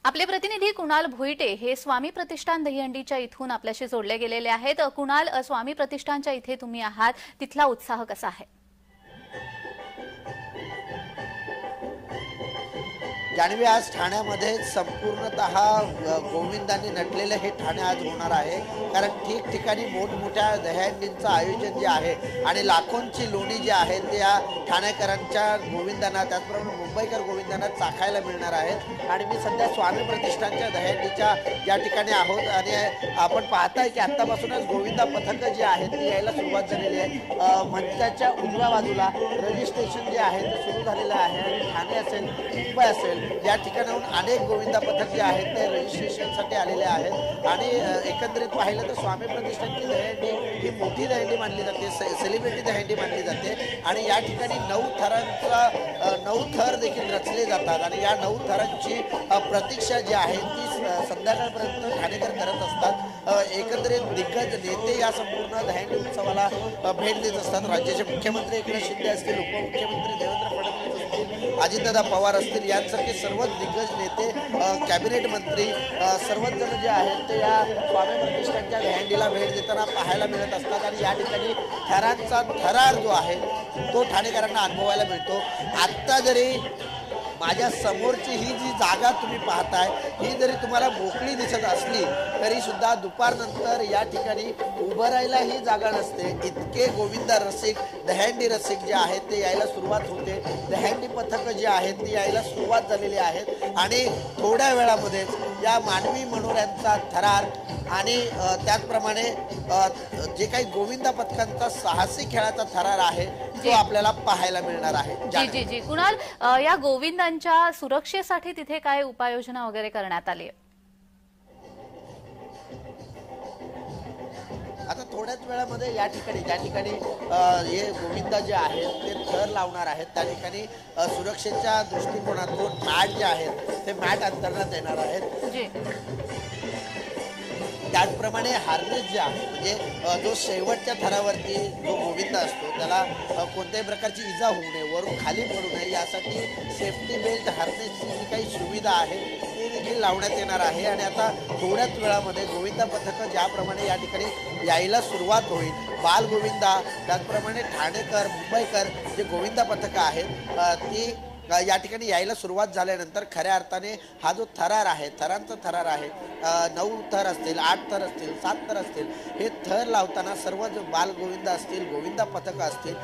आपले प्रतिनिधी कुणाल भोईटे हे स्वामी प्रतिष्ठान दहीहंडीच्या इथून आपल्याशी जोडले गेलेले आहेत। कुणाल, स्वामी प्रतिष्ठानच्या इथे तुम्ही आहात, तिथला उत्साह कसा आहे? जान्हवी, आज ठाण्यामध्ये संपूर्णतः गोविंदांनी नटलेलं हे ठाणे आज होणार आहे। कारण ठिकठिकाणी मोठमोठ्या दहीहंडींचं आयोजन जे आहे आणि लाखोंची लोणी जी आहे ते या ठाणेकरांच्या गोविंदांना, त्याचप्रमाणे मुंबईकर गोविंदांना चाखायला मिळणार आहेत। आणि मी सध्या स्वामी प्रतिष्ठानच्या दहीहंडीच्या या ठिकाणी आहोत आणि आपण पाहताय की आत्तापासूनच गोविंदा पथकं जी आहेत ती यायला सुरुवात झालेली आहे। मंचाच्या उजव्या बाजूला रजिस्ट्रेशन जे आहे ते सुरू झालेलं आहे आणि ठाणे असेल, मुंबई असेल, या ठिकाणाहून अनेक गोविंदा पथक जे आहेत ते रजिस्ट्रेशनसाठी आलेले आहेत। आणि एकंदरीत पाहिलं तर स्वामी प्रतिष्ठानची दहीहंडी ही मोठी दहीहंडी मानली जाते, सेलिब्रिटी दहीहंडी मानली जाते। आणि या ठिकाणी 9 थर देखील रचले जातात आणि या 9 थरांची प्रतीक्षा जी आहे ती संध्याकाळपर्यंत ठाणेकर करत असतात। एकंदरीत दिग्गज नेते या संपूर्ण दहीहंडी उत्सवाला भेट देत असतात। राज्याचे मुख्यमंत्री एकनाथ शिंदे असतील, उपमुख्यमंत्री देवेंद्र फडणवीस असतील, अजितदादा पवार असतील, यांसारखे सर्वच दिग्गज नेते, कॅबिनेट मंत्री, सर्वच जण जे आहेत ते या स्वामी प्रतिष्ठानच्या दहीहंडीला भेट देताना पाहायला मिळत असतात। आणि या ठिकाणी थरांचा थरार जो आहे तो ठाणेकरांना अनुभवायला मिळतो। आत्ता जरी माझ्या समोरची ही जी जागा तुम्ही पाहताय ही जरी तुम्हाला मोकळी दिसत असली तरी सुद्धा दुपारनंतर या ठिकाणी उभं राहायला ही जागा नसते। इतके गोविंदा रसिक, दहीहंडी रसिक जे आहेत ते यायला सुरुवात होते। दहीहंडी पथकं जी आहेत ती यायला सुरुवात झालेली आहेत आणि थोड्या वेळामध्ये या मानवी मनोऱ्यांचा थरार आणि त्याचप्रमाणे जे काही गोविंदा पथकांचा साहसी खेळाचा थरार आहे तो आपल्याला पाहायला मिळणार आहे। जी कुणाल, या गोविंदांच्या सुरक्षेसाठी तिथे काय उपाययोजना वगैरे करण्यात आली आहे? आता थोड्याच वेळामध्ये या ठिकाणी ज्या ठिकाणी हे गोविंदा जे आहेत ते थर लावणार आहेत त्या ठिकाणी सुरक्षेच्या दृष्टिकोनातून मॅट जे आहेत ते मॅट अंतरण्यात येणार आहेत। त्याचप्रमाणे हार्नेस जे आहे म्हणजे जो शेवटच्या थरावरती जो गोविंदा असतो त्याला कोणत्याही प्रकारची इजा होऊ नये, वरून खाली पडू नये यासाठी सेफ्टी बेल्ट हार्नेसची जी काही सुविधा आहे ती देखील लावण्यात येणार आहे। आणि आता थोड्याच वेळामध्ये गोविंदा पथकं ज्याप्रमाणे या ठिकाणी यायला सुरुवात होईल, बाल गोविंदा, त्याचप्रमाणे ठाणेकर, मुंबईकर जे गोविंदा पथकं आहेत ती या ठिकाणी यायला सुरुवात झाल्यानंतर खऱ्या अर्थाने हा जो थरार आहे, थरांचा थरार आहे, 9 थर असतील, 8 थर असतील, 7 थर असतील, हे थर लावताना सर्व जो बाल गोविंदा असतील, गोविंदा पथकं असतील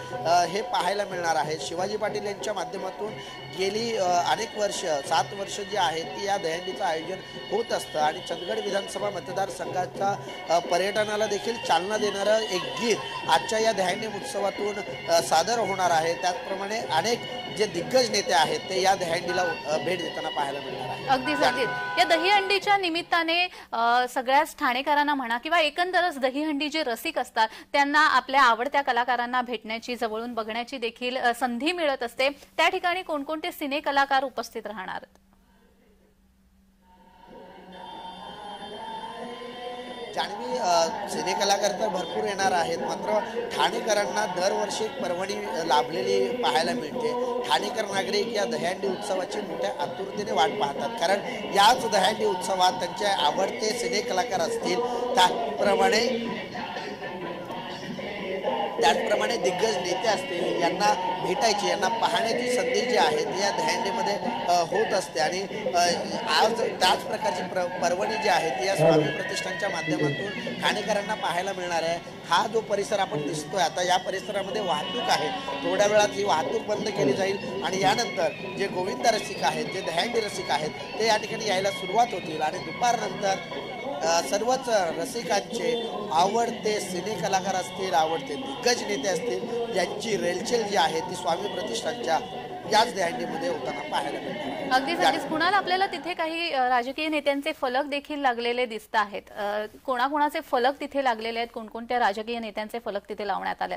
हे पाहायला मिळणार आहे। शिवाजी पाटील यांच्या माध्यमातून गेली अनेक वर्ष, 7 वर्ष जी आहेत ती या दहीहंडीचं आयोजन होत असतं आणि चंदगड विधानसभा मतदारसंघाच्या पर्यटनाला देखील चालना देणारं एक गीत आजच्या या दहीहंडी उत्सवातून सादर होणार आहे। त्याचप्रमाणे अनेक जे दिग्गज नेते आहेत ते या दहीहंडीला भेट देताना पाहायला मिळणार आहे। अगदीच या दहीहंडीच्या निमित्ताने सगळ्याच ठाणेकरांना म्हणा किंवा एकंदरच दहीहंडी जे रसिक असतात त्यांना आपल्या आवडत्या कलाकारांना भेटण्याची, जवळून बघण्याची देखील संधी मिळत असते। त्या ठिकाणी कोणकोणते सिने कलाकार उपस्थित राहणार? जान्हवी, सिने कलाकार तर भरपूर येणार आहेत, मात्र ठाणेकरांना दरवर्षी एक पर्वणी लाभलेली पाहायला मिळते। ठाणेकर नागरिक या दहीहंडी उत्सवाची मोठ्या आतुरतेने वाट पाहतात, कारण याच दहीहंडी उत्सवात त्यांचे आवडते सिने कलाकार असतील, त्याचप्रमाणे दिग्गज नेते असतील, यांना भेटायची, यांना पाहण्याची संधी जी आहे ती या दहीहंडीमध्ये होत असते। आणि आज त्याच प्रकारची पर्वणी जी आहे ती या स्वामी प्रतिष्ठानच्या माध्यमातून ठाणेकरांना पाहायला मिळणार आहे। हा जो परिसर आपण दिसतोय आता, या परिसरामध्ये वाहतूक आहे, थोड्या वेळात ही वाहतूक बंद केली जाईल आणि यानंतर जे गोविंदा रसिक आहेत, जे दहीहंडी रसिक आहेत ते या ठिकाणी यायला सुरुवात होतील आणि दुपारनंतर सर्वच रसिकांचे आवडते सिने कलाकार असतील, आवडते दिग्गज नेते असतील, यांची रेलचेल जी आहे ती स्वामी प्रतिष्ठानच्या याच दहीहंडीमध्ये होताना पाहायला मिळते। अगदीच कुणाल, आपल्याला तिथे काही राजकीय नेत्यांचे फलक देखील लागलेले दिसत आहेत। कोणाकोणाचे फलक तिथे लागलेले आहेत, कोणकोणत्या राजकीय नेत्यांचे फलक तिथे लावण्यात आले?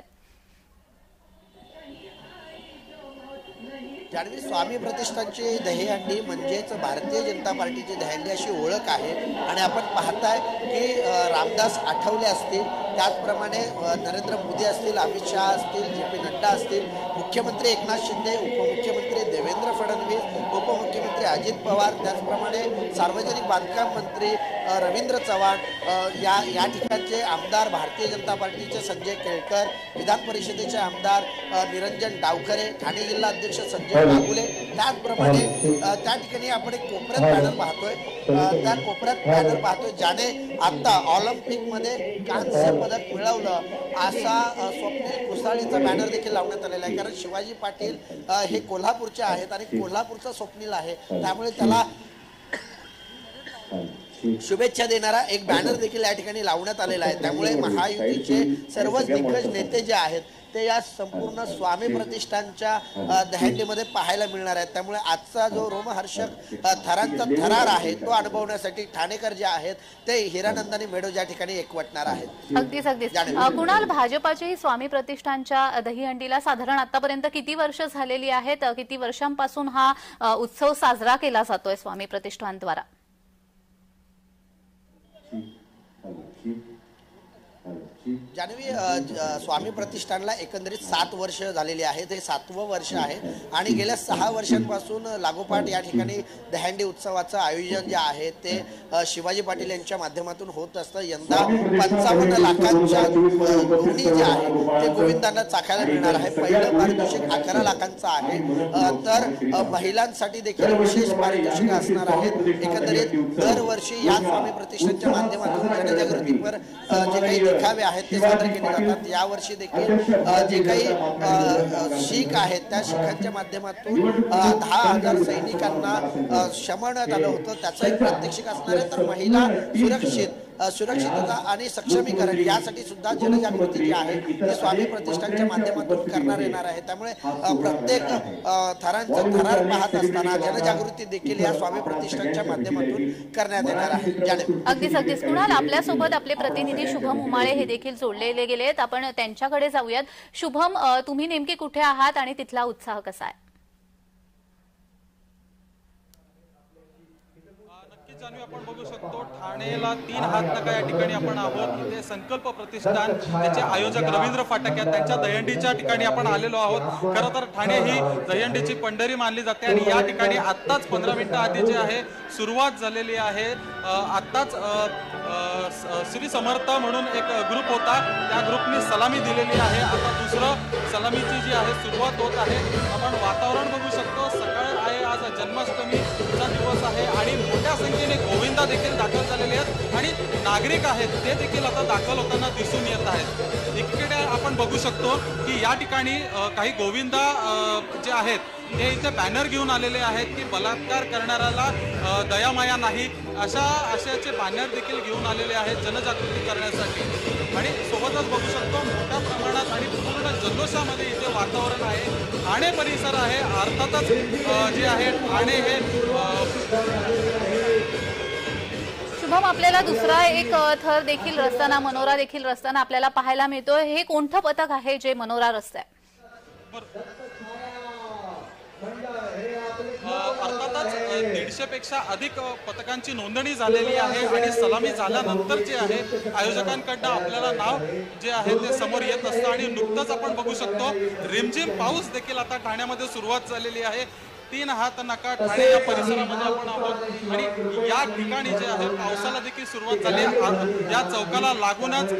जान्हवी, स्वामी प्रतिष्ठानची दहीहंडी म्हणजेच भारतीय जनता पार्टीची दहीहंडी अशी ओळख आहे। आणि आपण पाहताय की रामदास आठवले असतील, त्याचप्रमाणे नरेंद्र मोदी असतील, अमित शहा असतील, JP नड्डा असतील, मुख्यमंत्री एकनाथ शिंदे, उपमुख्यमंत्री देवेंद्र फडणवीस, उपमुख्यमंत्री मंत्री अजित पवार, त्याचप्रमाणे सार्वजनिक बांधकाम मंत्री रवींद्र चव्हाण, या ठिकाणचे आमदार, भारतीय जनता पार्टीचे संजय केळकर, विधान परिषदेचे आमदार निरंजन डावखरे, ठाणे जिल्हा अध्यक्ष संजय बागुले, त्याचप्रमाणे त्या ठिकाणी आपण एक कोपऱ्यात बॅनर पाहतोय, त्या कोपऱ्यात बॅनर पाहतोय ज्याने आता ऑलिम्पिकमध्ये कांस्य पदक मिळवलं असा स्वप्नील कुसाळेचा बॅनर देखील लावण्यात आलेला आहे. कारण शिवाजी पाटील हे कोल्हापूरचे आहेत आणि कोल्हापूरचा स्वप्नील आहे, त्यामुळे त्याला शुभेच्छा देणारा एक बॅनर देखील या ठिकाणी लावण्यात आलेला आहे. त्यामुळे महायुतीचे सर्वच दिग्गज नेते जे आहेत ते या संपूर्ण स्वामी प्रतिष्ठानच्या दहंडीमध्ये पाहायला मिळणार आहेत. त्यामुळे आजचा जो रोमहर्षक थरांचा थरार आहे तो अनुभवण्यासाठी ठाणेकर जे आहेत ते हिरानंदानी मेढो या ठिकाणी एकवटणार आहेत. अगदीच. कुणाल, भाजपाची स्वामी प्रतिष्ठानच्या दहीहंडीला साधारण आतापर्यंत किती वर्ष झालेली आहेत? किती वर्षांपासून हा उत्सव साजरा केला जातोय स्वामी प्रतिष्ठानद्वारा? जान्हवी, स्वामी प्रतिष्ठानला एकंदरीत 7 वर्ष झालेली आहेत. हे 7वं वर्ष आहे आणि गेल्या 6 वर्षांपासून लागोपाठ या ठिकाणी दहंडी उत्सवाचं आयोजन जे आहे ते शिवाजी पाटील यांच्या माध्यमातून होत असतं. यंदा 55 लाखांच्या लोणी जे आहे ते गोविंदांना चाखायला मिळणार आहे. पहिलं पारितोषिक 11 लाखांचं आहे, तर महिलांसाठी देखील विशेष पारितोषिक असणार आहेत. एकंदरीत दरवर्षी या स्वामी प्रतिष्ठानच्या माध्यमातून जनजागृतीवर जे काही देखावे आहेत ते सादर केले जातात. यावर्षी देखील जे काही शीख आहेत त्या शीखांच्या माध्यमातून 10,000 सैनिकांना शमवण्यात आलं होतं. त्याचं एक प्रात्यक्षिक असणार आहे. तर महिला सुरक्षितता आणि सक्षमीकरण यासाठी सुद्धा जनजागृती जी आहे ती स्वामी प्रतिष्ठानच्या माध्यमातून करणार येणार आहे. त्यामुळे प्रत्येक थरांचा थरार पाहत असताना जनजागृती देखील या स्वामी प्रतिष्ठानच्या माध्यमातून करण्यात येणार आहे. अगदीच. कुणाल, आपल्यासोबत आपले प्रतिनिधी शुभम उमाळे हे देखील जोडलेले गेलेत. आपण त्यांच्याकडे जाऊयात. शुभम, तुम्ही नेमके कुठे आहात आणि तिथला उत्साह कसा आहे? आपण बघू शकतो ठाणेला 3 हात नका या ठिकाणी आपण आहोत. इथे संकल्प प्रतिष्ठान त्याचे आयोजक रवींद्र फाटक या त्यांच्या दहीहंडीच्या ठिकाणी आपण आलेलो आहोत. खरं तर ठाणे ही दहीहंडीची पंढरी मानली जाते आणि या ठिकाणी आत्ताच 15 मिनिटं आधी जे आहे सुरुवात झालेली आहे. आत्ताच श्री समर्थ म्हणून एक ग्रुप होता, त्या ग्रुपने सलामी दिलेली आहे. आता दुसरं सलामीची जी आहे सुरुवात होत आहे. आपण वातावरण बघू शकतो. सकाळ आहे, आज जन्माष्टमीचा दिवस आहे आणि मोठ्या संख्येने गोविंदा देखील दाखल झालेले आहेत आणि नागरिक आहेत ते देखील आता दाखल होताना दिसून येत आहेत. इकडे आपण बघू शकतो की या ठिकाणी काही गोविंदा जे आहेत ते इथे बॅनर घेऊन आलेले आहेत की बलात्कार करणाऱ्याला दयामाया नाही, अशाचे बॅनर देखील घेऊन आलेले आहेत जनजागृती करण्यासाठी. आणि सोबतच बघू शकतो मोठ्या प्रमाणात आणि पूर्ण जल्लोषामध्ये इथे वातावरण आहे. ठाणे परिसर आहे, अर्थातच जे आहे ठाणे हे. शुभम, आपल्याला दुसरा एक थर देखील रचताना, मनोरा देखील रचताना आपल्याला पाहायला मिळतोय. हे कोणतं पथक आहे जे मनोरा रचतंय? अर्थातच 150 पेक्षा अधिक पथकांची नोंदणी झालेली आहे आणि सलामी झाल्यानंतर जे आहे आयोजकांकडनं आपल्याला नाव जे आहे ते समोर येत असतं. आणि नुकतंच आपण बघू शकतो रिमझिम पाऊस देखील आता ठाण्यामध्ये सुरुवात झालेली आहे. 3 हात नका ठाणे या परिसरामध्ये आपण आहोत आणि या ठिकाणी जे आहे पावसाला देखील सुरुवात झाली आहे. या चौकाला लागूनच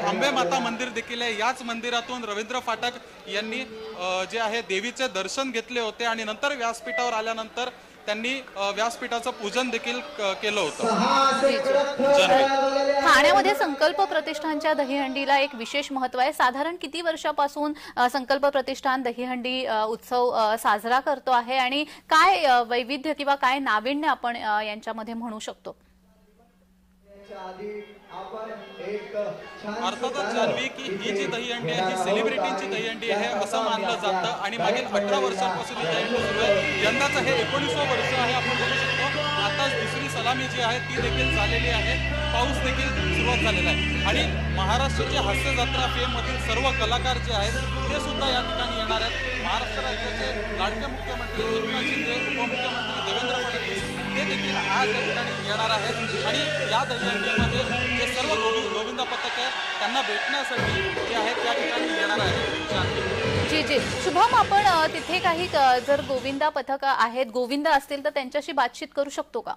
अंबे माता मंदिर देखील आहे. याच मंदिरातून रवींद्र फाटक यांनी जे आहे देवीचे दर्शन घेतले होते आणि नंतर व्यासपीठावर आल्यानंतर त्यांनी व्यासपीठाचं पूजन देखील केलं होतं. ठाण्यामध्ये संकल्प प्रतिष्ठानच्या दहीहंडीला एक विशेष महत्व आहे. साधारण किती वर्षापासून संकल्प प्रतिष्ठान दहीहंडी उत्सव साजरा करतो आहे आणि काय वैविध्य किंवा काय नाविन्य आपण यांच्यामध्ये म्हणू शकतो? अर्थातच जान्हवी की ही जी दहीहंडी आहे ही सेलिब्रिटींची दहीहंडी आहे असं मानलं जातं आणि मागील 18 वर्षांपासून ही दहीहंडी सुरू आहे. यंदाचं हे 19वं वर्ष आहे. आपण बघू शकतो आताच दुसरी सलामी जी आहे ती देखील झालेली आहे. पाऊस देखील सुरुवात झालेला आहे आणि महाराष्ट्राची हास्य जत्रा फेममधील सर्व कलाकार जे आहेत ते सुद्धा या ठिकाणी येणार आहेत. महाराष्ट्र राज्याचे लाडके मुख्यमंत्री एकनाथ शिंदे, उपमुख्यमंत्री देवेंद्र फडणवीस ते देखील आज या ठिकाणी येणार आहेत आणि या दहीहंडीमध्ये जे सर्व गोविंदा पथक आहे त्यांना भेटण्यासाठी जे आहेत त्या ठिकाणी येणार आहेत. जी जी शुभम, आपण तिथे काही जर गोविंदा पथक आहेत, गोविंदा असतील तर त्यांच्याशी बातचीत करू शकतो का?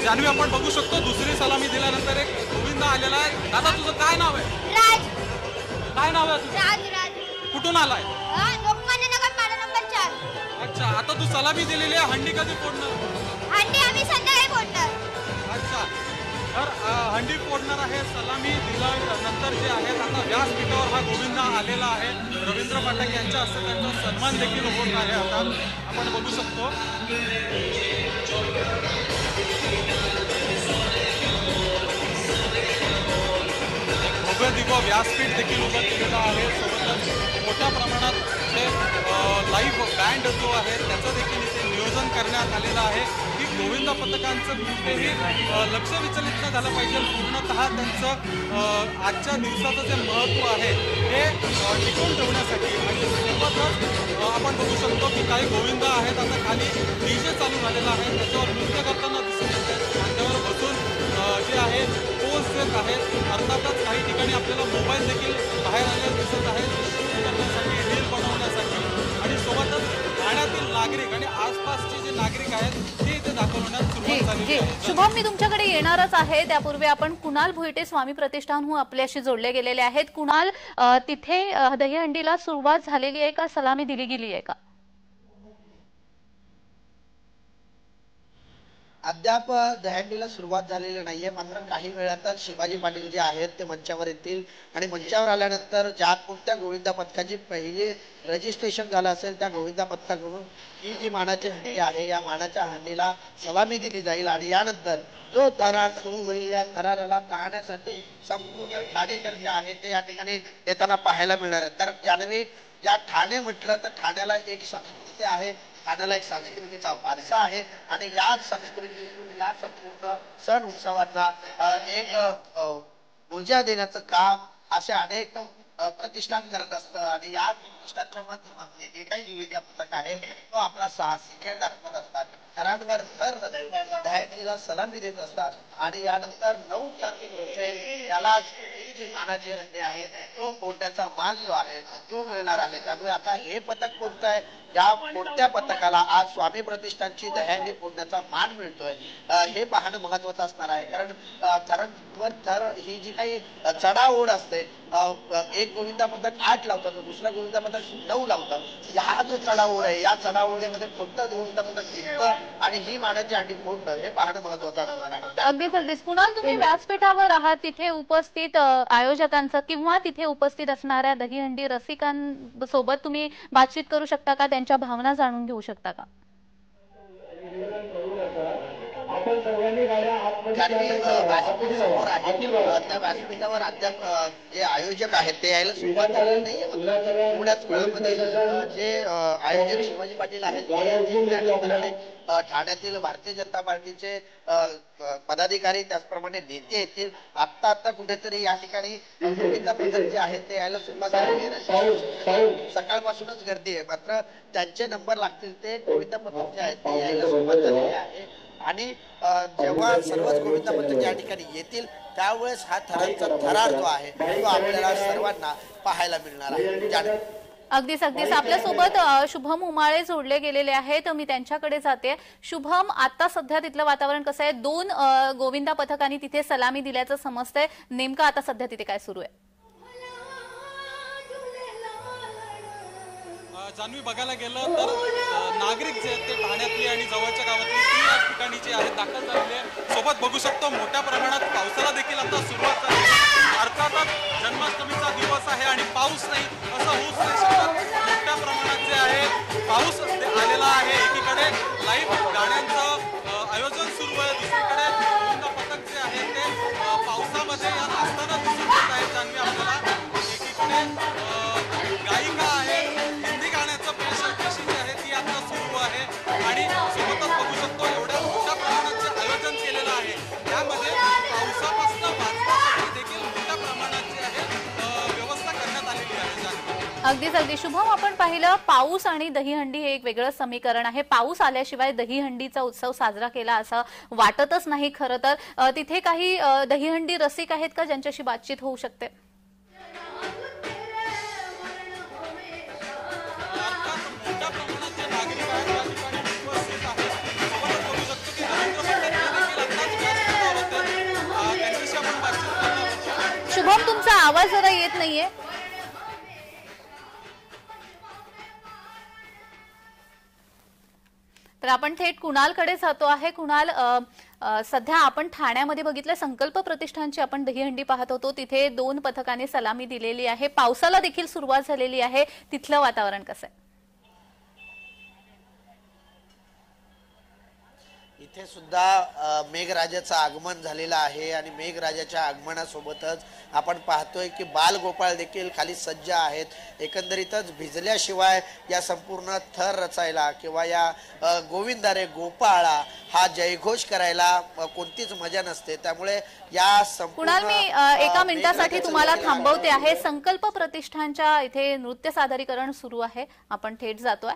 जान्हवी, आपण बघू शकतो दुसरी सलामी दिल्यानंतर एक गोविंदा आलेला आहे. दादा, तुझं काय नाव आहे? राज. काय नाव आहे तुझं? राज राज. कुठून आलाय? लोकमान्य नगर पाडा नंबर 4. अच्छा, आता तू सलामी दिलेली आहे, हंडी कधी फोडणार? हंडी आम्ही संध्याकाळी फोडणार. अच्छा, तर हंडी फोडणार आहे. सलामी दिल्यानंतर जे आहे आता व्यासपीठावर हा गोविंदा आलेला आहे. रवींद्र फाटक यांच्या हस्ते त्यांचा सन्मान देखील होत आहे. आता आपण बघू शकतो भव्य दिव्य व्यासपीठ देखील उभं केलेलं आहे. सोबतच मोठ्या प्रमाणात ते लाईव्ह बँड जो आहे त्याचं देखील इथे नियोजन करण्यात आलेलं आहे की गोविंदा पथकांचं कुठेही लक्ष विचलित न झालं पाहिजे. पूर्णतः त्यांचं आजच्या दिवसाचं जे महत्त्व आहे हे टिकवून ठेवण्यासाठी. आणि सोबतच आपण बघू शकतो की काही गोविंदा आहेत आता खाली डीजे चालू झालेला आहे, त्याच्यावर नृत्य करताना दिसून येत आहेत. खांद्यावर बसून जे आहे पोज देत आहेत. अर्थातच काही ठिकाणी आपल्याला मोबाईल देखील बाहेर आलेले दिसत आहेत शूट करण्यासाठी, रील बनवण्यासाठी. आणि सोबतच ठाण्यातील नागरिक आणि आसपासचे जे नागरिक आहेत ते इथे दाखवण्यास सुरुवात झाली आहे. शुभम, मी तुमच्याकडे येणारच आहे. त्यापूर्वी आपण कुणाल भोईटे स्वामी प्रतिष्ठानहून आपल्याशी जोडले गेलेले आहेत. कुणाल, तिथे दहीहंडीला सुरुवात झालेली आहे का, सलामी दिली गेली आहे का? अद्याप दहीहंडीला सुरुवात झालेली नाहीये. मात्र काही वेळातच शिवाजी पाटील जे आहेत ते मंचावर येतील आणि मंचावर आल्यानंतर ज्या कोणत्या गोविंदा पथकाची पहिले रजिस्ट्रेशन झालं असेल त्या गोविंदा पथकाकडून ही जी मानाची हंडी आहे या मानाच्या हंडीला सलामी दिली जाईल. आणि यानंतर जो थरार सुरू होईल या थराराला पाहण्यासाठी संपूर्ण ठाणेकर आहे ते या ठिकाणी येताना पाहायला मिळणार आहे. तर जान्हवी, ज्या ठाणे म्हटलं तर ठाण्याला एक संस्कृती आहे, ठाण्याला एक संस्कृतीचा वारसा आहे. आणि या संस्कृतीतून या संपूर्ण सण उत्सवांना एक ऊर्जा देण्याचं काम असे अनेक प्रतिष्ठान करत असतं. आणि या प्रतिष्ठानामध्ये जे काही निवेदन पथक आहे तो आपला साहसी खेळ दाखवत असतात. थरांवर थर दहीहंडीला सलामी देत असतात. आणि यानंतर 9 तारखेला याला जी मानाची हंडी आहे तो फोडण्याचा मान जो आहे तो मिळणार आहे. त्यामुळे आता हे पथक कोणतं आहे, या कोणत्या पथकाला आज स्वामी प्रतिष्ठानची दहीहंडी फोडण्याचा मान मिळतोय हे पाहणं महत्वाचं असणार आहे. कारण थरांवर थर ही जी काही चढाओढ असते, एक गोविंदा पथक 8 लावतात, दुसरा गोविंदा पथक 9 लावतात. हा जो चढाओढ आहे या चढाओढीमध्ये कोणतं गोविंदा पथक जिंकतं आणि ही मानाची हंडी फोडणं हे पाहणं महत्वाचं असणार आहे. अगदीच. कुणाल, तुम्ही व्यासपीठावर आहात, तिथे उपस्थित आयोजकांचं किंवा तिथे उपस्थित असणाऱ्या दहीहंडी रसिकांसोबत तुम्ही बातचीत करू शकता का, त्यांच्या भावना जाणून घेऊ शकता का? समोर आहे त्या व्यासपीठावर अद्याप जे आयोजक आहेत ते यायला सुरुवात झालेली नाहीये. एवढ्याच वेळामध्ये जे आयोजक शिवाजी पाटील आहेत ठाण्यातील भारतीय जनता पार्टीचे पदाधिकारी त्याचप्रमाणे नेते येतील. आता कुठेतरी या ठिकाणी गोविंदा पथक जे आहेत ते यायला सुरुवात झाली आहे. सकाळपासूनच गर्दी आहे. मात्र त्यांचे नंबर लागतील ते गोविंदा पथक जे आहेत ते यायला सुरुवात झालेली आहे. आणि जेव्हा सर्वच गोविंदा पथक या ठिकाणी येतील त्यावेळेस हा थरार जो आहे तो आपल्याला सर्वांना पाहायला मिळणार आहे. अगदीच. आपल्यासोबत शुभम उमाळे जोडले गेलेले आहेत, मी त्यांच्याकडे जाते. शुभम, आता सध्या तिथलं वातावरण कसं आहे? 2 गोविंदा पथकांनी तिथे सलामी दिल्याचं समजतंय. नेमकं आता सध्या तिथे काय सुरू आहे? जान्हवी, बघायला गेलं तर नागरिक जे आहेत ते ठाण्यातली आणि जवळच्या गावातली ती या ठिकाणी जे आहेत दाखल झालेले आहे. सोबत बघू शकतो मोठ्या प्रमाणात पावसाला देखील आता सुरुवात झाली आहे. अर्थातच जन्माष्टमीचा दिवस आहे आणि पाऊस नाही असं होऊच नाही शकत. मोठ्या प्रमाणात जे आहे पाऊस आलेला आहे. एकीकडे लाईव्ह गाण्यांचं आयोजन सुरू आहे, दुसरीकडे गोविंदा पथक जे आहे ते पावसामध्ये या असताना दिसून येत आहेत. जान्हवी, आपल्याला एकीकडे गायिका आहे, हिंदी गाण्याचं पेशी जी आहे ती आता सुरू आहे. आणि सोबतच बघू शकतो एवढ्या मोठ्या प्रमाणात जे आयोजन केलेलं आहे त्यामध्ये पावसापासून वाचण्यासाठी अगदी शुभम, आपण पाहिलं पाऊस आणि दहीहंडी हे एक वेगळं समीकरण आहे. पाऊस आल्याशिवाय दहीहंडीचा उत्सव साजरा केला असं वाटतच नाही. खरं तर तिथे काही दहीहंडी रसिक आहेत का ज्यांच्याशी बातचीत होऊ शकते? शुभम, तुमचा आवाज जरा येत नाहीये. तर आपण थेट कुणालकडे जातो आहे. कुणाल, सध्या आपण ठाण्यामध्ये बघितलं संकल्प प्रतिष्ठानची आपण दहीहंडी पाहत होतो. तिथे 2 पथकांनी सलामी दिलेली आहे. पावसाला देखील सुरुवात झालेली आहे. तिथलं वातावरण कसं आहे? इथे सुद्धा मेघराजाचं आगमन झालेलं आहे आणि मेघराजाच्या आगमनासोबतच आपण पाहतोय की बालगोपाळ देखील खाली सज्ज आहेत. एकंदरीतच भिजल्याशिवाय या संपूर्ण थर रचायला किंवा या गोविंदा रे गोपाळा हा जयघोष करायला कोणतीच मजा नसते. त्यामुळे या कुणाल, मी एका मिनिटासाठी तुम्हाला थांबवते आहे. संकल्प प्रतिष्ठानच्या इथे नृत्य सादरीकरण सुरू आहे. आपण थेट जातोय.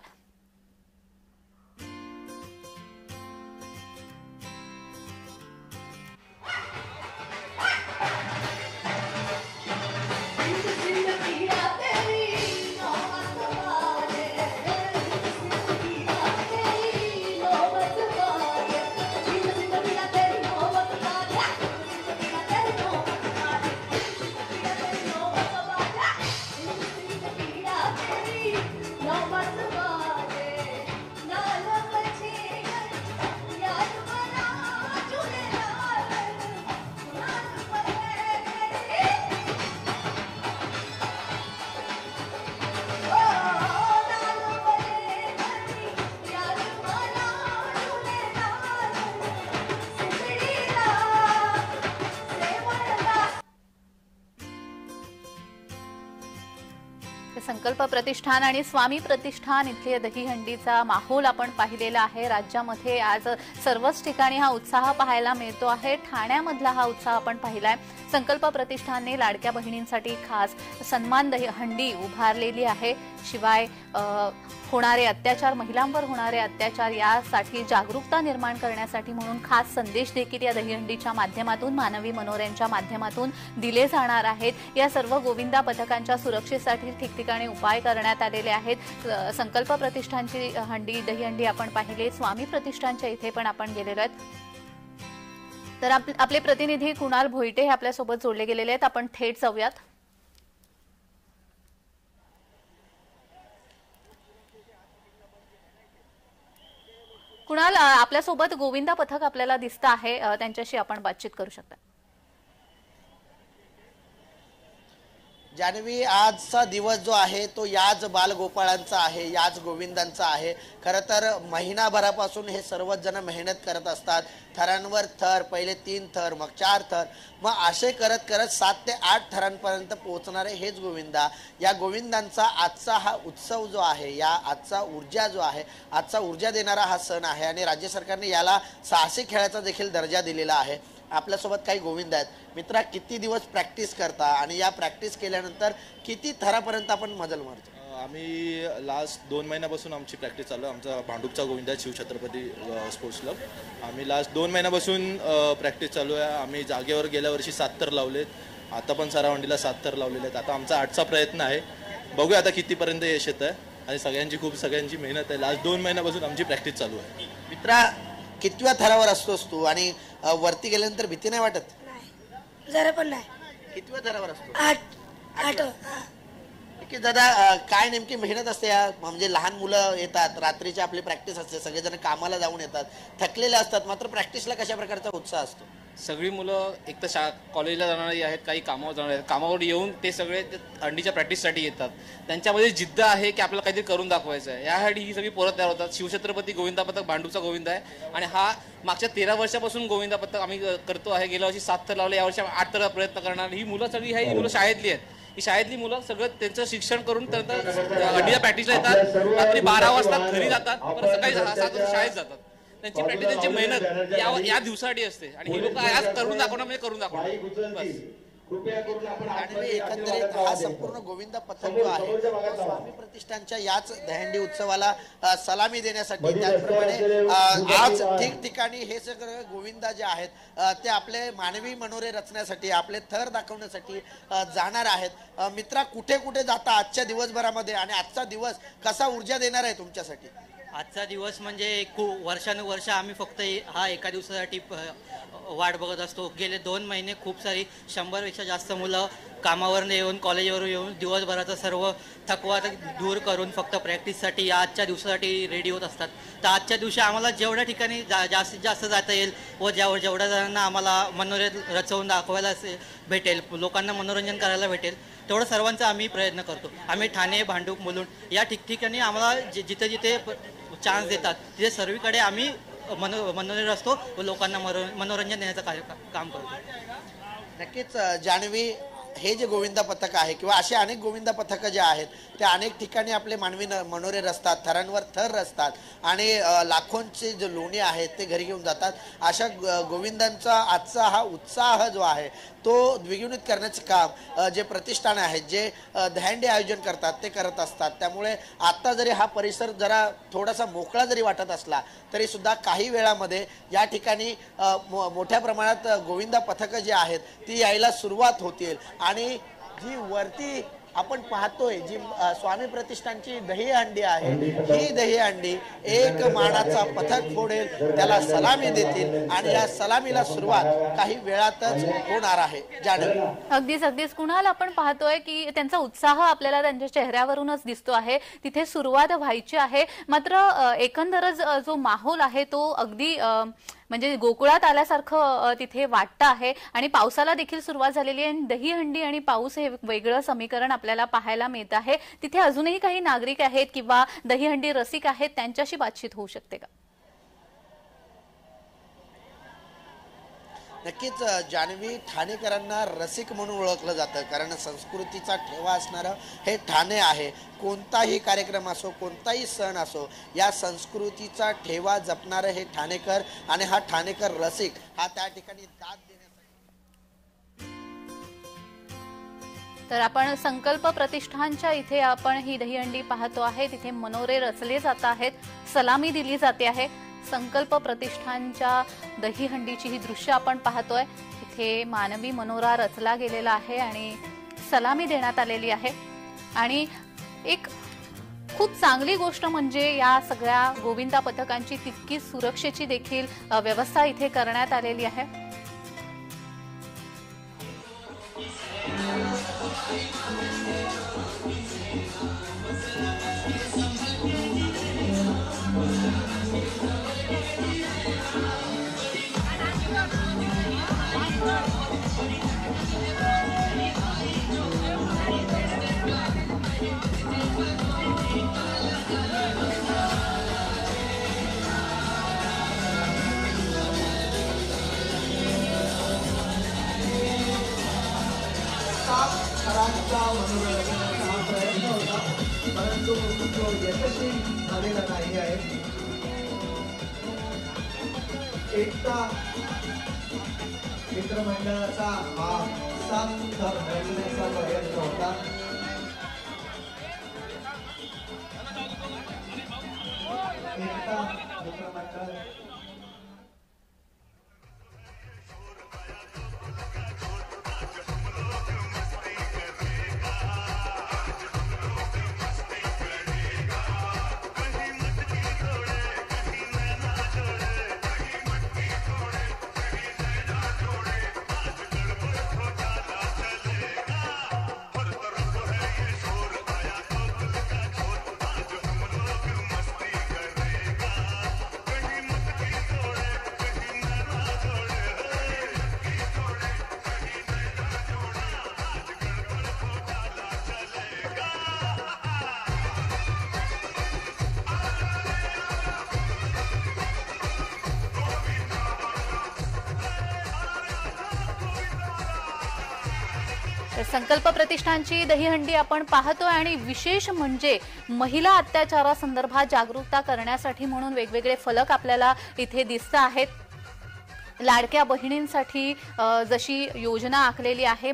संकल्प प्रतिष्ठान आणि स्वामी प्रतिष्ठान इथले दहीहंडीचा माहोल आपण पाहिलेला आहे. राज्यामध्ये आज सर्वच ठिकाणी हा उत्साह पाहायला मिळतो आहे. ठाण्यामधला हा उत्साह आपण पाहिलाय. संकल्प प्रतिष्ठानने लाडक्या बहिणींसाठी खास सन्मान दहीहंडी उभारलेली आहे. शिवाय होणारे अत्याचार, महिलांवर होणारे अत्याचार यासाठी जागरूकता निर्माण करण्यासाठी म्हणून खास संदेश देखील या दहीहंडीच्या माध्यमातून, मानवी मनोऱ्यांच्या माध्यमातून दिले जाणार आहेत. या सर्व गोविंदा पथकांच्या सुरक्षेसाठी ठिकठिकाणी उपाय करण्यात आलेले आहेत. संकल्प प्रतिष्ठानची दहीहंडी आपण पाहिली. स्वामी प्रतिष्ठानच्या इथे पण आपण गेलेलो आहेत. तर आपले प्रतिनिधी कुणाल भोईटे हे आपल्यासोबत जोडले गेलेले आहेत. आपण थेट जाऊयात. कुणाल, आपल्यासोबत गोविंदा पथक आपल्याला दिसतं आहे. त्यांच्याशी आपण बातचीत करू शकता. जान्हवी, आजचा दिवस जो आहे तो याच बालगोपाळांचा आहे, याच गोविंदांचा आहे. खरं तर महिनाभरापासून हे सर्वच जण मेहनत करत असतात. थरांवर थर, पहिले 3 थर, मग 4 थर, मग असे करत करत 7 ते 8 थरांपर्यंत पोहोचणारे हेच गोविंदा. या गोविंदांचा आजचा हा उत्सव जो आहे, या आजचा ऊर्जा जो आहे, आजचा ऊर्जा देणारा हा सण आहे आणि राज्य सरकारने याला साहसी खेळाचा देखील दर्जा दिलेला आहे. आपल्यासोबत काही गोविंद आहेत. मित्रा, किती दिवस प्रॅक्टिस करता आणि या प्रॅक्टिस केल्यानंतर किती थरापर्यंत आपण मजल मारतो? आम्ही लास्ट 2 महिन्यापासून आमची प्रॅक्टिस चालू आहे. आमचा भांडूपचा गोविंदा शिवछत्रपती स्पोर्ट्स क्लब. आम्ही लास्ट 2 महिन्यापासून प्रॅक्टिस चालू आहे. आम्ही जागेवर गेल्या वर्षी 7 थर लावलेत. आता पण सरावंडीला 7 थर लावलेले आहेत. आता आमचा 8चा प्रयत्न आहे. बघूया आता कितीपर्यंत यश येतं आहे. आणि सगळ्यांची मेहनत आहे. लास्ट 2 महिन्यापासून आमची प्रॅक्टिस चालू आहे. मित्रा, कितव्या थरावर असतोस तू आणि वरती गेल्यानंतर भीती नाही वाटत? नाही, जरा पण नाही. कितव्या थरावर असतो? 8. की दादा, काय नेमकी मेहनत असते या? म्हणजे लहान मुलं येतात, रात्रीची आपली प्रॅक्टिस असते, सगळेजण कामाला जाऊन येतात, थकलेले असतात, मात्र प्रॅक्टिसला कशा प्रकारचा उत्साह असतो? सगळी मुलं एक तर कॉलेजला जाणारी आहेत, काही कामावर जाणारे आहेत. कामावर येऊन ते सगळे हंडीच्या प्रॅक्टिससाठी येतात. त्यांच्यामध्ये जिद्द आहे की आपल्याला काहीतरी करून दाखवायचं आहे. यासाठी ही सगळी पोरं तयार होतात. शिवछत्रपती गोविंदा पथक भांडूपचा गोविंदा आहे आणि हा मागच्या 13 वर्षापासून गोविंदा पथक आम्ही करतो आहे. गेल्या वर्षी 7 थर लावले, यावर्षी 8 थर प्रयत्न करणार. ही मुलं सगळी ही मुलं शाळेतली आहेत. ही शाळेतली मुलं सगळं त्यांचं शिक्षण करून त्यानंतर हंडीच्या प्रॅक्टिसला येतात. रात्री 12 वाजता घरी जातात, परत सकाळी 7 वाजता शाळेत जातात. त्यांची प्रॅक्टिस, त्यांची मेहनत या दिवसासाठी असते आणि हे लोक आज करून दाखवणार म्हणजे करून दाखवणार. बस. आणि एकंदरीत हा संपूर्ण गोविंद पथक जो आहे तो स्वामी प्रतिष्ठानच्या याच दहीहंडी उत्सवाला सलामी देण्यासाठी, त्याचप्रमाणे आज ठिकठिकाणी हे सगळं गोविंद जे आहेत ते आपले मानवी मनोरे रचण्यासाठी, आपले थर दाखवण्यासाठी जाणार आहेत. मित्रा, कुठे कुठे जाता आजच्या दिवसभरामध्ये आणि आजचा दिवस कसा ऊर्जा देणार आहे तुमच्यासाठी? आजचा दिवस म्हणजे खूप वर्षानुवर्ष आम्ही फक्त हा एका दिवसासाठी वाट बघत असतो. गेले 2 महिने खूप सारी 100पेक्षा जास्त मुलं कामावरून येऊन, कॉलेजवरून येऊन दिवसभराचा सर्व थकवा दूर करून फक्त प्रॅक्टिससाठी या आजच्या दिवसासाठी रेडी होत असतात. तर आजच्या दिवशी आम्हाला जेवढ्या ठिकाणी जास्तीत जास्त जाता येईल व जेवढ्या जणांना आम्हाला मनोरंजन रचवून दाखवायला भेटेल, लोकांना मनोरंजन करायला भेटेल, तेवढं सर्वांचा आम्ही प्रयत्न करतो. आम्ही ठाणे, भांडूप, मुलुंड या ठिकठिकाणी आम्हाला जिथे जिथे चान्स देतात तिथे सर्वीकडे आम्ही मनोरंजन असतो व लोकांना मनोरंजन देण्याचं काम करतो. नक्कीच जान्हवी, हे जे गोविंद पथक आहे किंवा असे अनेक गोविंद पथक जे आहेत ते अनेक ठिकाणी आपले मानवी मनोरे रचतात, थरांवर थर रचतात आणि लाखोंचे जे लोणी आहेत ते घरी घेऊन जातात. अशा गोविंदांचा आजचा हा उत्साह जो आहे तो द्विगुणित करण्याचे काम जे प्रतिष्ठान आहेत, जे दहीहंडी आयोजन करतात ते करत असतात. त्यामुळे आत्ता जरी हा परिसर जरा थोडासा मोकळा जरी वाटत असला तरी सुद्धा काही वेळामध्ये या ठिकाणी मोठ्या प्रमाणात गोविंद पथकं जी आहेत ती यायला सुरुवात होतील. आणि जी वरती आपण पाहतोय जी स्वामी प्रतिष्ठानची दहीहंडी आहे, ही दहीहंडी एक मानाचा पथक फोडेल, त्याला सलामी देतील आणि या सलामीला सुरुवात काही वेळातच होणार आहे. जान्हवी, अगदीच कुणाल, आपण पाहतोय की त्यांचा उत्साह आपल्याला त्यांच्या चेहऱ्यावरूनच दिसतो आहे. तिथे सुरुवात व्हायची आहे, मात्र एकंदरच जो माहोल आहे तो अगदी म्हणजे गोकुळात आल्यासारखं तिथे वाटतं आहे. आणि पावसाला देखील सुरुवात झालेली आहे. दहीहंडी आणि पाऊस हे वेगळं समीकरण आपल्याला पाहायला मिळत आहे. तिथे अजूनही काही नागरिक आहेत किंवा दहीहंडी रसिक आहेत, त्यांच्याशी बातचीत होऊ शकते का? नक्कीच जान्हवी, ठाणेकरांना रसिक म्हणून ओळखलं जातं, कारण संस्कृतीचा ठेवा असणारं हे ठाणे आहे. कोणताही कार्यक्रम असो, कोणताही सण असो, या संस्कृतीचा ठेवा जपणारं हे ठाणेकर आणि हा ठाणेकर रसिक हा त्या ठिकाणी दाद देण्यासाठी. तर आपण संकल्प प्रतिष्ठानच्या इथे आपण ही दहीहंडी पाहतो आहे. तिथे मनोरे रचले जात आहेत, सलामी दिली जाते आहे. संकल्प प्रतिष्ठानच्या दहीहंडीची ही दृश्य आपण पाहतोय. इथे मानवी मनोरा रचला गेलेला आहे आणि सलामी देण्यात आलेली आहे. आणि एक खूप चांगली गोष्ट म्हणजे या सगळ्या गोविंदा पथकांची तितकीच सुरक्षेची देखील व्यवस्था इथे करण्यात आलेली आहे. परंतु तो यशस्वी झालेला नाही आहे. एकता मित्रमंडळाचा हा 7 महिन्याचा प्रयत्न होता. एकता मित्रमंडळ संकल्प प्रतिष्ठानची दहीहंडी आपण पाहतोय. आणि विशेष म्हणजे महिला अत्याचारासंदर्भात जागरूकता करण्यासाठी म्हणून वेगवेगळे फलक आपल्याला इथे दिसत आहेत. लाडक्या बहिणींसाठी जशी योजना आखलेली आहे,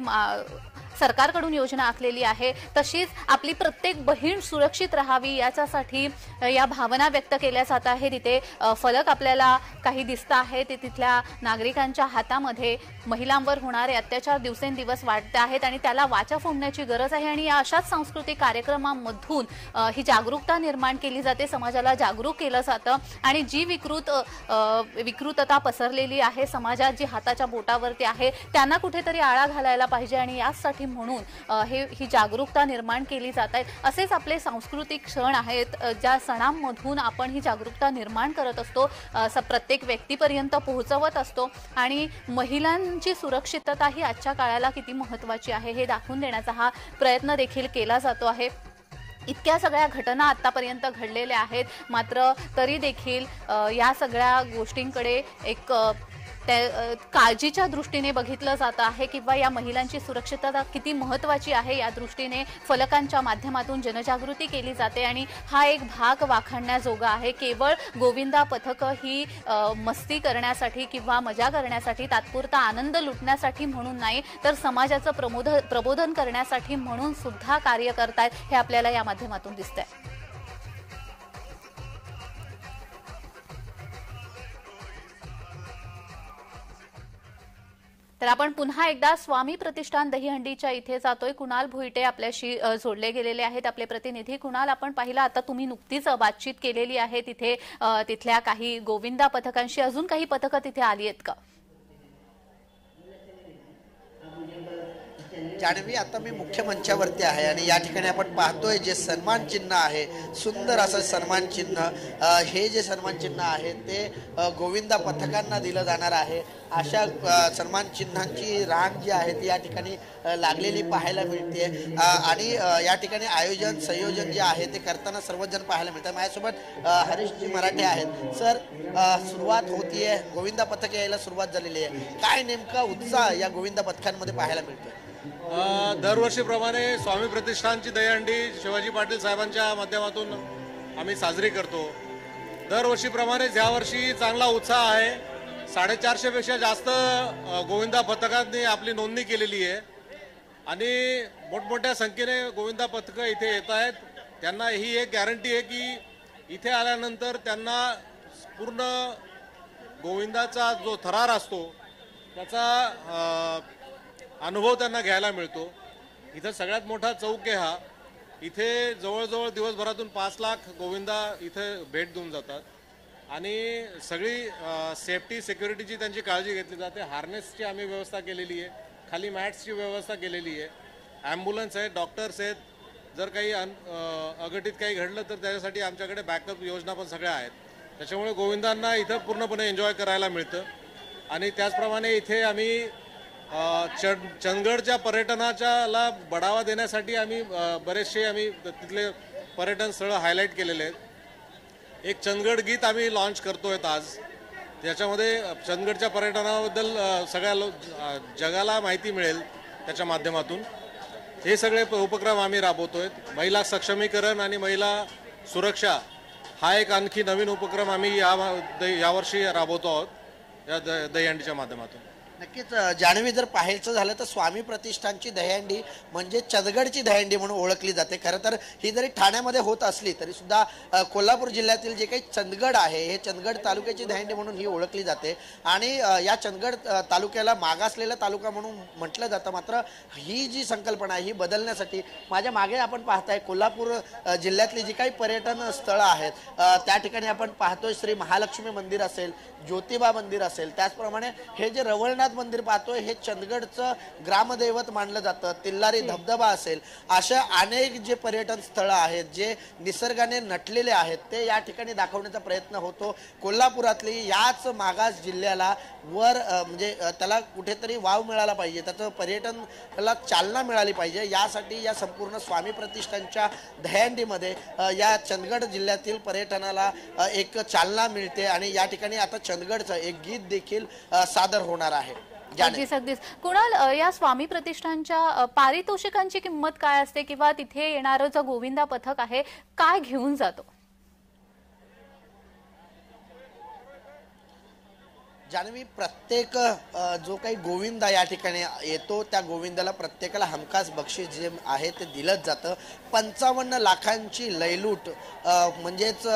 सरकारकडून योजना आखलेली आहे, तशीच आपली प्रत्येक बहीण सुरक्षित राहावी याच्यासाठी या भावना व्यक्त केल्या जात आहे. तिथे फलक आपल्याला काही दिसत आहे, ते तिथल्या नागरिकांच्या हातामध्ये महिलांवर होणारे अत्याचार दिवसेंदिवस वाढते आहेत आणि त्याला वाचा फोडण्याची गरज आहे. आणि या अशाच सांस्कृतिक कार्यक्रमांमधून ही जागरूकता निर्माण केली जाते, समाजाला जागरूक केलं जातं आणि जी विकृतता पसरलेली आहे समाजात, जी हाताच्या बोटावरती आहे, त्यांना कुठेतरी आळा घालायला पाहिजे आणि यासाठी म्हणून ही जागरूकता निर्माण केली जात आहे. असेच आपले सांस्कृतिक क्षण आहेत, ज्या सणांमधून आपण ही जागरूकता निर्माण करत असतो, प्रत्येक व्यक्तीपर्यंत पोहोचवत असतो आणि महिलांची सुरक्षितता ही आजच्या काळाला किती महत्त्वाची आहे हे दाखवून देण्याचा हा प्रयत्न देखील केला जातो आहे. इतक्या सगळ्या घटना आतापर्यंत घडलेल्या आहेत, मात्र तरी देखील या सगळ्या गोष्टींकडे एक काळजीच्या दृष्टीने बघितलं जात आहे किंवा या महिलांची सुरक्षितता किती महत्त्वाची आहे या दृष्टीने फलकांच्या माध्यमातून जनजागृती केली जाते. आणि हा एक भाग वाखाणण्याजोगा आहे. केवळ गोविंदा पथकं ही मस्ती करण्यासाठी किंवा मजा करण्यासाठी, तात्पुरता आनंद लुटण्यासाठी म्हणून नाही, तर समाजाचं प्रबोधन करण्यासाठी म्हणून सुद्धा कार्य करतायत, हे आपल्याला या माध्यमातून दिसतंय. तर आपण पुन्हा एकदा स्वामी प्रतिष्ठान दहीहंडीच्या इथे जातोय. कुणाल भुईटे आपल्याशी जोडले गेलेले आहेत, आपले प्रतिनिधी. कुणाल, आपण पाहिलं आता तुम्ही नुकतीच बातचीत केलेली आहे तिथे तिथल्या काही गोविंदा पथकांशी, अजून काही पथकं तिथे आली आहेत का? जान्हवी, आता मी मुख्य मंचावरती आहे आणि या ठिकाणी आपण पाहतोय जे सन्मान चिन्ह आहे, सुंदर असं सन्मान चिन्ह, हे जे सन्मान चिन्ह आहे ते गोविंदा पथकांना दिलं जाणार आहे. अशा सन्मान चिन्हांची रांग जी आहे ती या ठिकाणी लागलेली पाहायला मिळते आणि या ठिकाणी आयोजन संयोजन जे आहे ते करताना सर्वजण पाहायला मिळतात. माझ्यासोबत हरीशजी मराठे आहेत. सर, सुरुवात होतीये, गोविंदा पथक यायला सुरुवात झालेली आहे, काय नेमका उत्साह या गोविंदा पथकांमध्ये पाहायला मिळतो? दरवर्षीप्रमाणे स्वामी प्रतिष्ठानची दहीहंडी शिवाजी पाटील साहेबांच्या माध्यमातून आम्ही साजरी करतो. दरवर्षीप्रमाणेच यावर्षी चांगला उत्साह आहे. 450 पेक्षा जास्त गोविंदा पथकांनी आपली नोंदणी केलेली आहे आणि मोठमोठ्या संख्येने गोविंदा पथकं इथे येत आहेत. त्यांना ही एक गॅरंटी आहे की इथे आल्यानंतर त्यांना पूर्ण गोविंदाचा जो थरार असतो त्याचा अनुभव त्यांना घ्यायला मिळतो. इथं सगळ्यात मोठा चौक आहे हा. इथे जवळजवळ दिवसभरातून 5 लाख गोविंदा इथे भेट देऊन जातात आणि सगळी सेफ्टी सिक्युरिटीची त्यांची काळजी घेतली जाते. हार्नेसची आम्ही व्यवस्था केलेली आहे, खाली मॅट्सची व्यवस्था केलेली आहे, ॲम्ब्युलन्स आहेत, डॉक्टर्स आहेत. जर काही अघटित काही घडलं तर त्याच्यासाठी आमच्याकडे बॅकअप योजना पण सगळ्या आहेत. त्याच्यामुळे गोविंदांना इथं पूर्णपणे एन्जॉय करायला मिळतं. आणि त्याचप्रमाणे इथे आम्ही चंदगडच्या पर्यटनाच्याला बढावा देण्यासाठी आम्ही बरेचसे तिथले पर्यटन स्थळं हायलाईट केलेले आहेत. एक चंदगड गीत आम्ही लॉन्च करतोय आज, त्याच्यामध्ये चंदगडच्या पर्यटनाबद्दल सगळ्या जगाला माहिती मिळेल त्याच्या माध्यमातून. हे सगळे उपक्रम आम्ही राबवतोय. महिला सक्षमीकरण आणि महिला सुरक्षा हा एक आणखी नवीन उपक्रम आम्ही यावर्षी राबवतो आहोत या दहीहंडीच्या माध्यमातून. नक्कीच जान्हवी, जर पाहायचं झालं तर स्वामी प्रतिष्ठानची दहीहंडी म्हणजे चंदगडची दहीहंडी म्हणून ओळखली जाते. खरं तर ही जरी ठाण्यामध्ये होत असली तरी सुद्धा कोल्हापूर जिल्ह्यातील जे काही चंदगड आहे हे चंदगड तालुक्याची दहीहंडी म्हणून ही ओळखली जाते आणि या चंदगड तालुक्याला मागासलेला तालुका म्हणून म्हटलं जातं. मात्र ही जी संकल्पना आहे ही बदलण्यासाठी माझ्या मागे आपण पाहताय कोल्हापूर जिल्ह्यातली जी काही पर्यटन स्थळं आहेत त्या ठिकाणी आपण पाहतोय श्री महालक्ष्मी मंदिर असेल, ज्योतिबा मंदिर असेल, त्याचप्रमाणे हे जे रवळनाथ मंदिर पाहतोय हे चंदगडचं ग्रामदैवत मानलं जातं. तिल्लारी धबधबा असेल, अशा अनेक जे पर्यटन स्थळं आहेत जे निसर्गाने नटलेले आहेत ते या ठिकाणी दाखवण्याचा प्रयत्न होतो. कोल्हापुरातली याच मागास जिल्ह्याला वर म्हणजे त्याला कुठेतरी वाव मिळाला पाहिजे, त्याचं पर्यटनाला चालना मिळाली पाहिजे, यासाठी या संपूर्ण स्वामी प्रतिष्ठानच्या दहीहंडीमध्ये या चंदगड जिल्ह्यातील पर्यटनाला एक चालना मिळते आणि या ठिकाणी आता चंदगडचं एक गीत देखील सादर होणार आहे. अगदीच अगदीच. कुणाल, या स्वामी प्रतिष्ठानच्या पारितोषिकांची किंमत काय असते किंवा तिथे येणारं जो गोविंदा पथक आहे काय घेऊन जातो? जान्हवी, प्रत्येक जो काही गोविंदा या ठिकाणी येतो त्या गोविंदाला प्रत्येकाला हमखास बक्षीस जे आहे ते दिलंच जातं. 55 लाखांची लयलूट म्हणजेच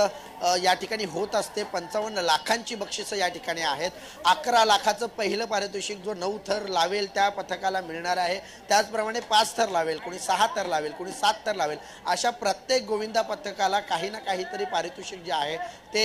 या ठिकाणी होत असते. 55 लाखांची बक्षिसं या ठिकाणी आहेत. 11 लाखाचं पहिलं पारितोषिक जो 9 थर लावेल त्या पथकाला मिळणार आहे. त्याचप्रमाणे 5 थर लावेल, कोणी 6 थर लावेल, कोणी 7 थर लावेल, अशा प्रत्येक गोविंदा पथकाला काही ना काहीतरी पारितोषिक जे आहे ते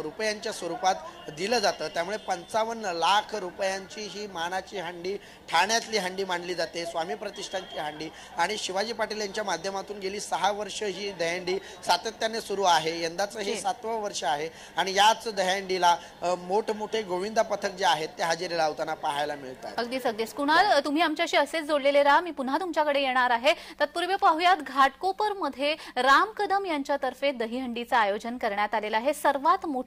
रुपयांच्या स्वरूपात दिलं जातं. त्यामुळे 55 लाख रुपयांची ही मानाची हंडी, ठाण्यातली हंडी मानली जाते, स्वामी प्रतिष्ठानची हंडी. आणि शिवाजी पाटील यांच्या माध्यमातून गेली 6 वर्ष ही दहीहंडी सातत्याने सुरू आहे. यंदाचं हे 7वं वर्ष आहे आणि याच दहीहंडीला मोठमोठे गोविंदा पथक जे आहेत ते हजेरी लावताना पाहायला मिळतात. अगदीच कुणाल, तुम्ही आमच्याशी असेच जोडलेले राहा. मी पुन्हा तुमच्याकडे येणार आहे. तत्पूर्वी पाहूयात, घाटकोपर मध्ये राम कदम यांच्यातर्फे दहीहंडीचं आयोजन करण्यात आलेलं आहे. सर्वात मोठी